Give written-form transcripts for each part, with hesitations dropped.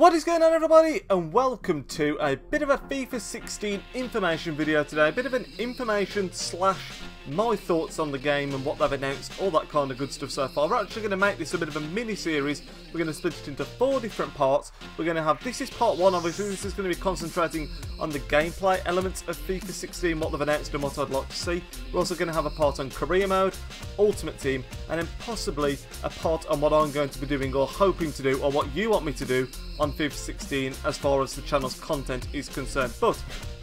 What is going on, everybody, and welcome to a bit of a FIFA 16 information video today. A bit of an information slash my thoughts on the game and what they've announced, all that kind of good stuff so far. We're actually going to make this a bit of a mini-series. We're going to split it into 4 different parts. We're going to have, this is part 1, obviously. This is going to be concentrating on the gameplay elements of FIFA 16, what they've announced and what I'd like to see. We're also going to have a part on career mode, ultimate team, and then possibly a part on what I'm going to be doing or hoping to do, or what you want me to do on FIFA 16 as far as the channel's content is concerned. But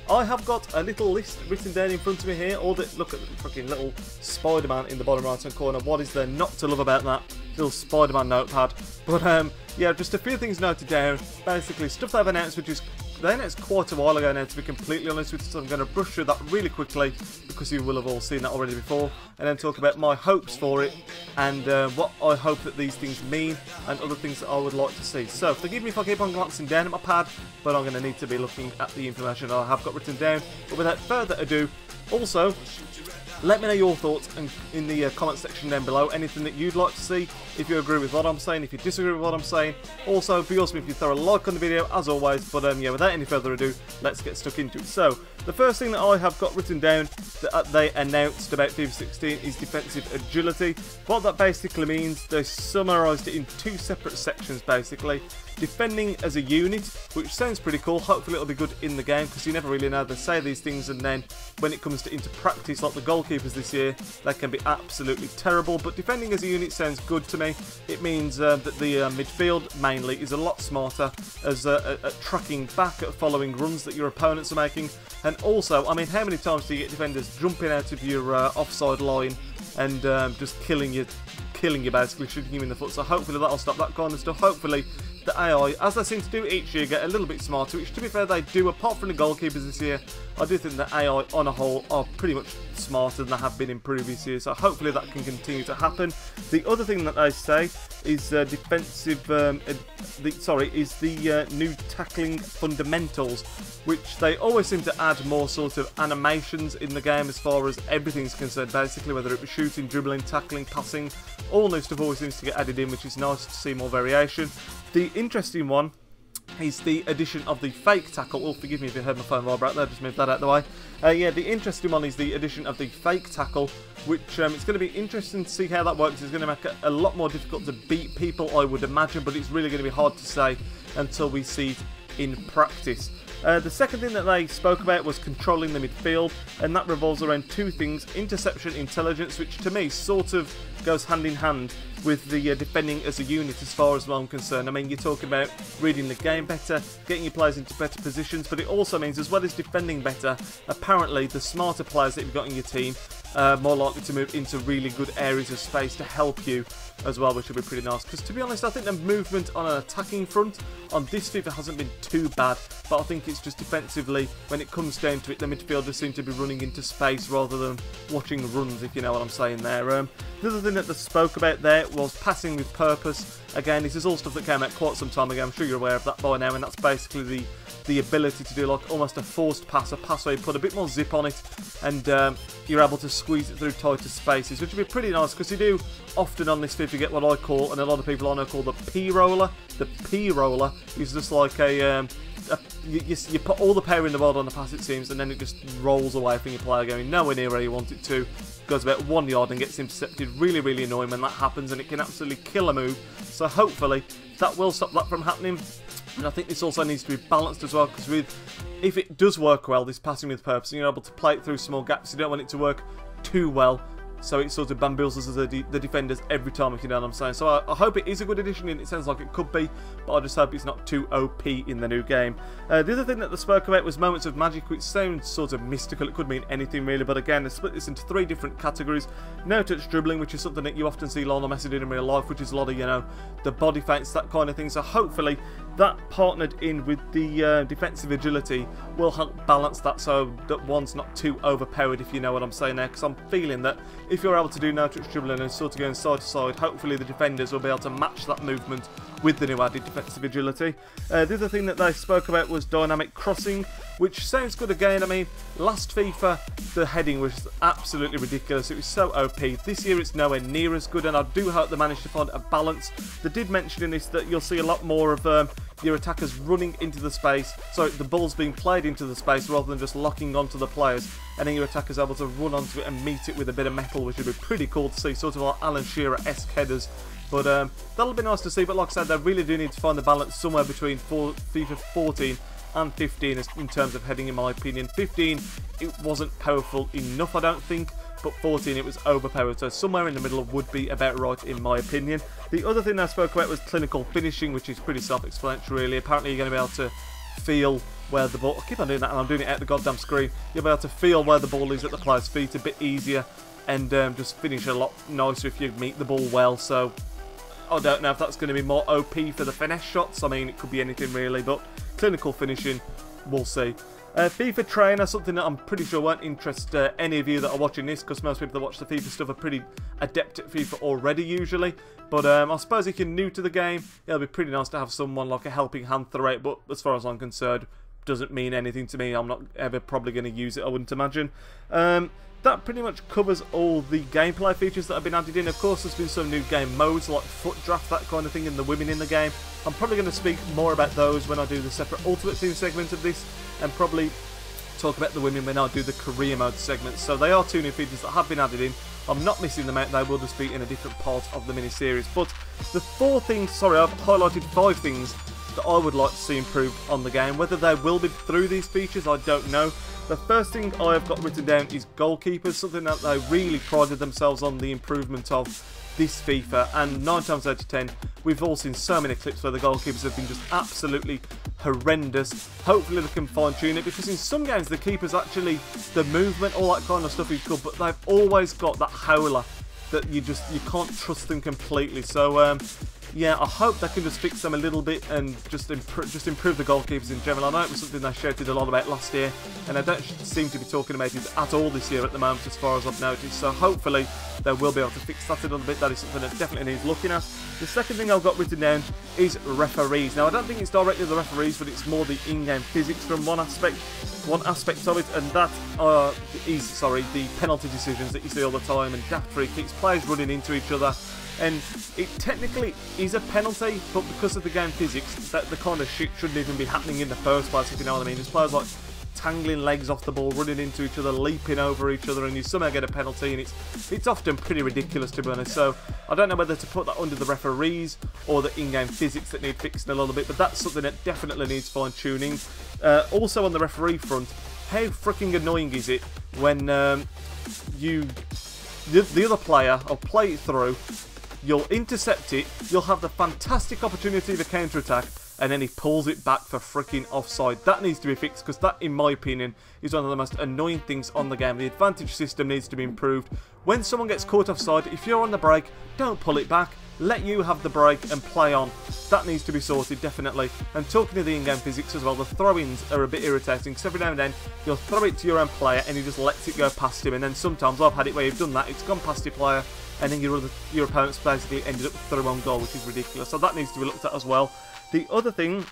I have got a little list written down in front of me here. Look at the fucking little Spider-Man in the bottom right hand corner. What is there not to love about that little Spider-Man notepad? But yeah, just a few things noted down. Basically stuff they've announced, which is they announced quite a while ago now, to be completely honest with you, so I'm going to brush through that really quickly because you will have all seen that already before, and then talk about my hopes for it and what I hope that these things mean and other things that I would like to see. So forgive me if I keep on glancing down at my pad, but I'm going to need to be looking at the information I have got written down. But without further ado, also let me know your thoughts in the comment section down below. Anything that you'd like to see, if you agree with what I'm saying, if you disagree with what I'm saying. Also, it'd be awesome if you throw a like on the video, as always. But yeah, without any further ado, let's get stuck into it. So, the first thing that I have got written down that they announced about FIFA 16 is defensive agility. What that basically means, they summarised it in 2 separate sections, basically. Defending as a unit, which sounds pretty cool. Hopefully it'll be good in the game, because you never really know. They say these things and then when it comes into practice, like the goalkeepers this year, they can be absolutely terrible. But defending as a unit sounds good to me. It means that the midfield mainly is a lot smarter as at tracking back, at following runs that your opponents are making. And also, I mean, how many times do you get defenders jumping out of your offside line and just killing you basically, shooting you in the foot? So hopefully that'll stop that kind of stuff. Hopefully the AI, as they seem to do each year, get a little bit smarter, which to be fair they do. Apart from the goalkeepers this year, I do think the AI on a whole are pretty much smarter than they have been in previous years, so hopefully that can continue to happen. The other thing that they say is the new tackling fundamentals, which they always seem to add more sort of animations in the game as far as everything's concerned, basically, whether it be shooting, dribbling, tackling, passing. All new stuff always seems to get added in, which is nice to see more variation. The interesting one is the addition of the fake tackle. Oh, forgive me if you heard my phone vibrate there, just moved that out of the way. Yeah, the interesting one is the addition of the fake tackle, which it's going to be interesting to see how that works. It's going to make it a lot more difficult to beat people, I would imagine, but it's really going to be hard to say until we see it in practice. The second thing that they spoke about was controlling the midfield, and that revolves around 2 things: interception, intelligence, which to me sort of goes hand in hand with the defending as a unit as far as I'm concerned. I mean, you're talking about reading the game better, getting your players into better positions, but it also means, as well as defending better, apparently the smarter players that you've got in your team are more likely to move into really good areas of space to help you as well, which will be pretty nice. Because to be honest, I think the movement on an attacking front on this FIFA hasn't been too bad, but I think it's just defensively, when it comes down to it, the midfielders seem to be running into space rather than watching runs, if you know what I'm saying there. The other thing that they spoke about there was passing with purpose. Again, this is all stuff that came out quite some time ago. I'm sure you're aware of that by now, and that's basically the ability to do like almost a forced pass, a pass where you put a bit more zip on it and you're able to squeeze it through tighter spaces, which would be pretty nice, because you do often on this FIFA get what I call, and a lot of people I know call, the P-roller. The P-roller is just like you put all the power in the world on the pass, it seems, and then it just rolls away from your player going nowhere near where you want it to. Goes about 1 yard and gets intercepted. Really, really annoying when that happens, and it can absolutely kill a move. So hopefully that will stop that from happening. And I think this also needs to be balanced as well, because if it does work well, this passing with purpose, and you're able to play it through small gaps, you don't want it to work too well, so it sort of bamboozles the defenders every time, if you know what I'm saying. So I hope it is a good addition, and it sounds like it could be, but I just hope it's not too OP in the new game. The other thing that they spoke about was moments of magic, which sounds sort of mystical. It could mean anything really, but again, they split this into 3 different categories. No-touch dribbling, which is something that you often see Lionel Messi doing in real life, which is a lot of, you know, the body feints, that kind of thing. So hopefully that, partnered in with the defensive agility, will help balance that, so that one's not too overpowered, if you know what I'm saying there. Because I'm feeling that if you're able to do no-touch dribbling and sort of going side to side, hopefully the defenders will be able to match that movement with the new added defensive agility. The other thing that they spoke about was dynamic crossing, which sounds good again. I mean, last FIFA, the heading was absolutely ridiculous. It was so OP. This year it's nowhere near as good, and I do hope they managed to find a balance. They did mention in this that you'll see a lot more of your attackers running into the space, so the ball's being played into the space rather than just locking onto the players, and then your attacker's able to run onto it and meet it with a bit of metal, which would be pretty cool to see, sort of like Alan Shearer-esque headers. But that'll be nice to see, but like I said, they really do need to find the balance somewhere between FIFA 14 and 15 in terms of heading, in my opinion. 15, it wasn't powerful enough, I don't think, but 14 it was overpowered, so somewhere in the middle would be about right in my opinion. The other thing I spoke about was clinical finishing, which is pretty self-explanatory really. Apparently you're going to be able to feel where the ball, I keep on doing that and I'm doing it at the goddamn screen, you'll be able to feel where the ball is at the player's feet a bit easier, and just finish a lot nicer if you meet the ball well. So I don't know if that's going to be more OP for the finesse shots. I mean, it could be anything really, but clinical finishing, we'll see. FIFA Trainer, something that I'm pretty sure won't interest any of you that are watching this, because most people that watch the FIFA stuff are pretty adept at FIFA already usually. But I suppose if you're new to the game, it'll be pretty nice to have someone like a helping hand through it, but as far as I'm concerned, doesn't mean anything to me. I'm not ever probably going to use it, I wouldn't imagine. That pretty much covers all the gameplay features that have been added in. Of course, there's been some new game modes like foot draft, that kind of thing, and the women in the game. I'm probably going to speak more about those when I do the separate Ultimate Team segment of this, and probably talk about the women when I do the career mode segment. So they are two new features that have been added in. I'm not missing them out, they will just be in a different part of the mini-series. But the four things, sorry, I've highlighted 5 things that I would like to see improved on the game. Whether they will be through these features, I don't know. The first thing I have got written down is goalkeepers, something that they really prided themselves on the improvement of this FIFA, and 9 times out of 10 we've all seen so many clips where the goalkeepers have been just absolutely horrendous. Hopefully they can fine tune it, because in some games the keepers actually, the movement, all that kind of stuff is good, but they've always got that howler that you can't trust them completely. So yeah, I hope they can just fix them a little bit and just improve the goalkeepers in general. I know it was something they shouted a lot about last year, and I don't seem to be talking about it at all this year at the moment as far as I've noticed. So hopefully they will be able to fix that a little bit. That is something that definitely needs looking at. The second thing I've got written down is referees. Now I don't think it's directly the referees, but it's more the in-game physics from one aspect of it, and that is the penalty decisions that you see all the time, and daft free kicks, players running into each other. And it technically is a penalty, but because of the game physics, that the kind of shit shouldn't even be happening in the first place, if you know what I mean. There's players like tangling legs off the ball, running into each other, leaping over each other, and you somehow get a penalty, and it's often pretty ridiculous, to be honest. So I don't know whether to put that under the referees or the in-game physics that need fixing a little bit, but that's something that definitely needs fine-tuning. Also on the referee front, how freaking annoying is it when the other player will play it through, you'll intercept it, you'll have the fantastic opportunity of a counter-attack, and then he pulls it back for freaking offside. That needs to be fixed, because that, in my opinion, is one of the most annoying things on the game. The advantage system needs to be improved. When someone gets caught offside, if you're on the break, don't pull it back. Let you have the break and play on. That needs to be sorted, definitely. And talking to the in-game physics as well, the throw-ins are a bit irritating, because every now and then you'll throw it to your own player and he just lets it go past him, and then sometimes I've had it where you've done that, it's gone past your player, and then your opponent's basically ended up through on goal, which is ridiculous. So that needs to be looked at as well. The other thing,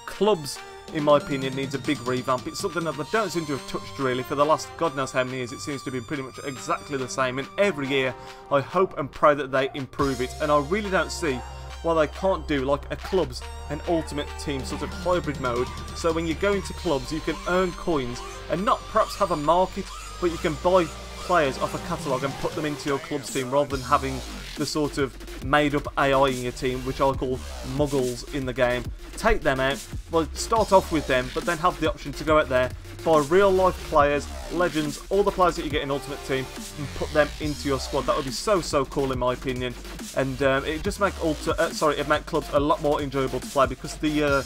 clubs, in my opinion, needs a big revamp. It's something that they don't seem to have touched really for the last God knows how many years. It seems to be pretty much exactly the same, and every year I hope and pray that they improve it, and I really don't see why they can't do like a clubs and ultimate team sort of hybrid mode, so when you go into clubs you can earn coins and not perhaps have a market, but you can buy players off a catalogue and put them into your club's team, rather than having the sort of made up AI in your team, which I call muggles in the game. Take them out, well, start off with them, but then have the option to go out there, buy real life players, legends, all the players that you get in Ultimate Team, and put them into your squad. That would be so cool in my opinion, and it just make it'd make clubs a lot more enjoyable to play, because the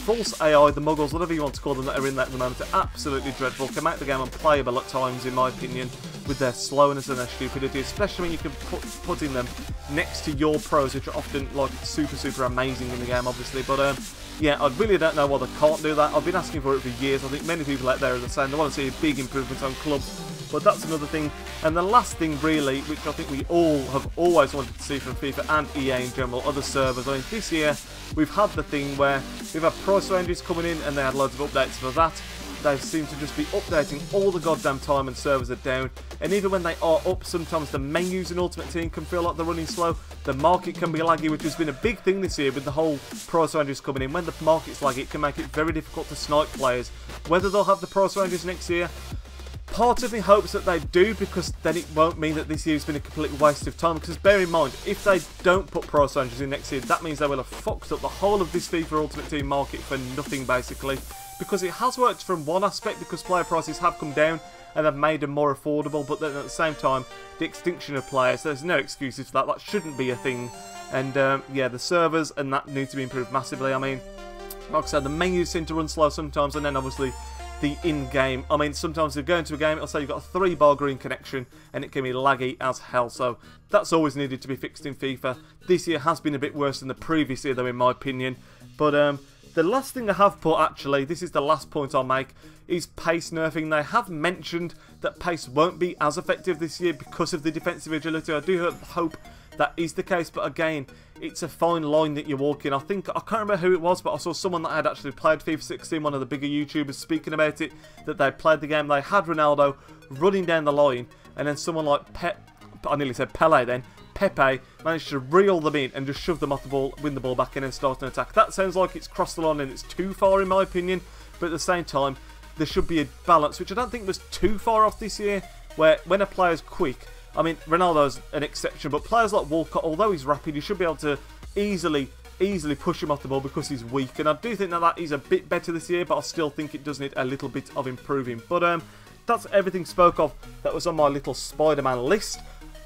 false AI, the muggles, whatever you want to call them, that are in there at the moment are absolutely dreadful. Can make the game unplayable at times, in my opinion, with their slowness and their stupidity, especially when you can putting them next to your pros, which are often like super amazing in the game, obviously. But yeah, I really don't know why they can't do that. I've been asking for it for years. I think many people out there are the same. They want to see a big improvement on clubs, but that's another thing. And the last thing really, which I think we all have always wanted to see from FIFA and EA in general, other servers. I mean, this year we've had the thing where we've had price ranges coming in, and they had loads of updates for that. they seem to just be updating all the goddamn time and servers are down. And even when they are up, sometimes the menus in Ultimate Team can feel like they're running slow. The market can be laggy, which has been a big thing this year with the whole Pro Surrenders coming in. When the market's laggy, it can make it very difficult to snipe players. Whether they'll have the Pro Surrenders next year, part of me hopes that they do, because then it won't mean that this year's been a complete waste of time. Because bear in mind, if they don't put Pro Surrenders in next year, that means they will have fucked up the whole of this FIFA Ultimate Team market for nothing, basically. Because it has worked from one aspect, because player prices have come down and have made them more affordable, but then at the same time, the extinction of players, there's no excuses for that. That shouldn't be a thing. And yeah, the servers and that need to be improved massively. I mean, like I said, the menus seem to run slow sometimes, and then obviously the in-game. I mean, sometimes you go into a game, it'll say you've got a 3-bar green connection, and it can be laggy as hell. So that's always needed to be fixed in FIFA. This year has been a bit worse than the previous year, though, in my opinion. But the last thing I have put, actually, this is the last point I'll make, is pace nerfing. They have mentioned that pace won't be as effective this year because of the defensive agility. I do hope that is the case, but again, it's a fine line that you're walking. I can't remember who it was, but I saw someone that had actually played FIFA 16, one of the bigger YouTubers, speaking about it, that they played the game, they had Ronaldo running down the line, and then someone like I nearly said Pele then, Pepe managed to reel them in and just shove them off the ball, win the ball back in and start an attack. That sounds like it's crossed the line and it's too far in my opinion, but at the same time, there should be a balance, which I don't think was too far off this year, where when a player's quick, I mean, Ronaldo's an exception, but players like Walcott, although he's rapid, you should be able to easily push him off the ball because he's weak. And I do think that is a bit better this year, but I still think it does need a little bit of improving. But that's everything spoke of that was on my little Spider-Man list.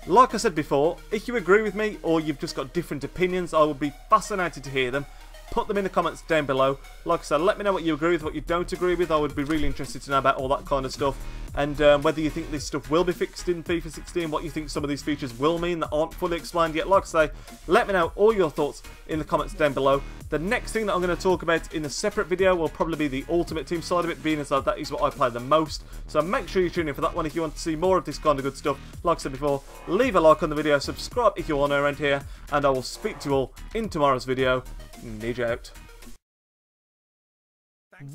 Like I said before, if you agree with me or you've just got different opinions, I would be fascinated to hear them. Put them in the comments down below. Like I said, let me know what you agree with, what you don't agree with. I would be really interested to know about all that kind of stuff. And whether you think this stuff will be fixed in FIFA 16, what you think some of these features will mean that aren't fully explained yet. Like I say, let me know all your thoughts in the comments down below. The next thing that I'm going to talk about in a separate video will probably be the Ultimate Team side of it, being as though that is what I play the most. So make sure you tune in for that one if you want to see more of this kind of good stuff. Like I said before, leave a like on the video, subscribe if you are new around here, and I will speak to you all in tomorrow's video. Nidge out.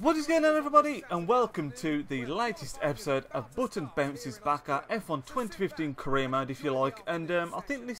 What is going on, everybody, and welcome to the latest episode of Button Bounces Back at F1 2015 career mode, if you like. And I think this